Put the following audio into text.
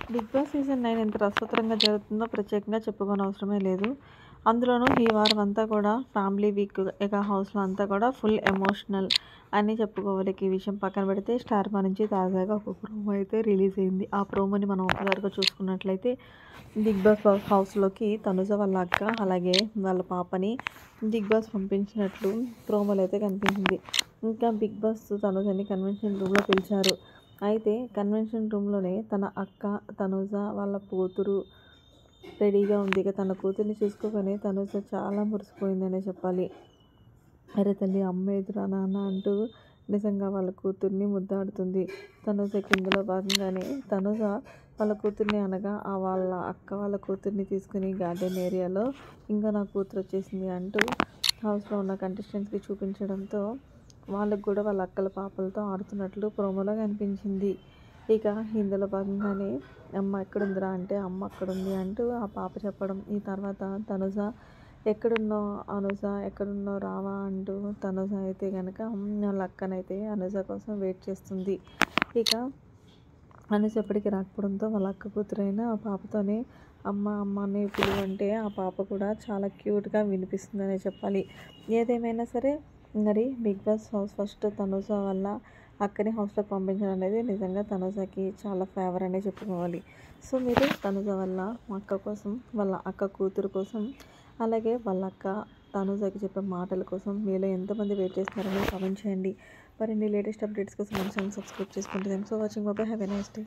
Big boss season 9 ఎంత రసవత్తరంగా జరుగుతుందో ప్రత్యేకంగా చెప్పుకోనవసరమే లేదు. అందులోనూ ఈ వారం అంతా కూడా ఫ్యామిలీ వీక్ ఇక హౌస్‌లో అంతా కూడా ఫుల్ ఎమోషనల్ అని చెప్పుకోవాలి. ఈ విషయం పక్కన పెడితే స్టార్ మా నుంచి తాజాగా ఒక ప్రోమో అయితే రిలీజ్ అయింది. ఆ ప్రోమోని మనం ఒకసారిగా చూసుకున్నట్లయితే బిగ్ బాస్ హౌస్‌లోకి తనుజ వాళ్ళ అక్క అలాగే వాళ్ళ పాపని బిగ్ బాస్ పంపించినట్లు ప్రోమోలో అయితే కనిపించింది. ఇంకా బిగ్ బాస్ తనుజని కన్వెన్షన్ రూమ్‌లో పిలిచారు. అయితే కన్వెన్షన్ రూమ్‌లోనే తన అక్క తనుజ వాళ్ళ కూతురు రెడీగా ఉంది. ఇక తన కూతుర్ని చూసుకోగానే తనుజ చాలా మురిసిపోయిందనే చెప్పాలి. అరే తల్లి అమ్మ ఎదురా నాన్న అంటూ నిజంగా వాళ్ళ కూతుర్ని ముద్దాడుతుంది. తనుజకి ఇందులో భాగంగానే తనుజ వాళ్ళ కూతుర్ని అనగా వాళ్ళ అక్క వాళ్ళ కూతుర్ని తీసుకుని గార్డెన్ ఏరియాలో ఇంకా నా కూతురు వచ్చేసింది అంటూ హౌస్లో ఉన్న కంటెస్టెంట్స్కి చూపించడంతో వాళ్ళకు కూడా వాళ్ళ అక్కల పాపలతో ఆడుతున్నట్లు ప్రోమోలో కనిపించింది. ఇక ఇందులో భాగంగానే అమ్మ ఎక్కడుందిరా అంటే అమ్మ అక్కడుంది అంటూ ఆ పాప చెప్పడం. ఈ తర్వాత తనుజ ఎక్కడున్నావు అనుజ ఎక్కడున్నావు రావా అంటూ తనుజ అయితే కనుక వాళ్ళ అక్కనైతే అనుజ కోసం వెయిట్ చేస్తుంది. ఇక అనుజ ఎప్పటికీ రాకపోవడంతో వాళ్ళ అక్క కూతురైన ఆ పాపతోనే అమ్మ అమ్మ అనే పిలువు అంటే ఆ పాప కూడా చాలా క్యూట్గా వినిపిస్తుందనే చెప్పాలి. ఏదేమైనా సరే మరి Bigg Boss house first Tanuja వల్ల అక్కని హౌస్లోకి పంపించడం అనేది నిజంగా తనుజకి చాలా ఫేవర్ అనే చెప్పుకోవాలి. సో మీరు తనుజ వల్ల మా అక్క కోసం వాళ్ళ అక్క కూతురు కోసం అలాగే వాళ్ళ అక్క తనుజకి చెప్పే మాటల కోసం మీలో ఎంతమంది వెయిట్ చేస్తున్నారని కామెంట్ చేయండి. మరిన్ని లేటెస్ట్ అప్డేట్స్ కోసం మన ఛానల్ సబ్స్క్రైబ్ చేసుకుంటే thanks for watching. Bye, have a nice day.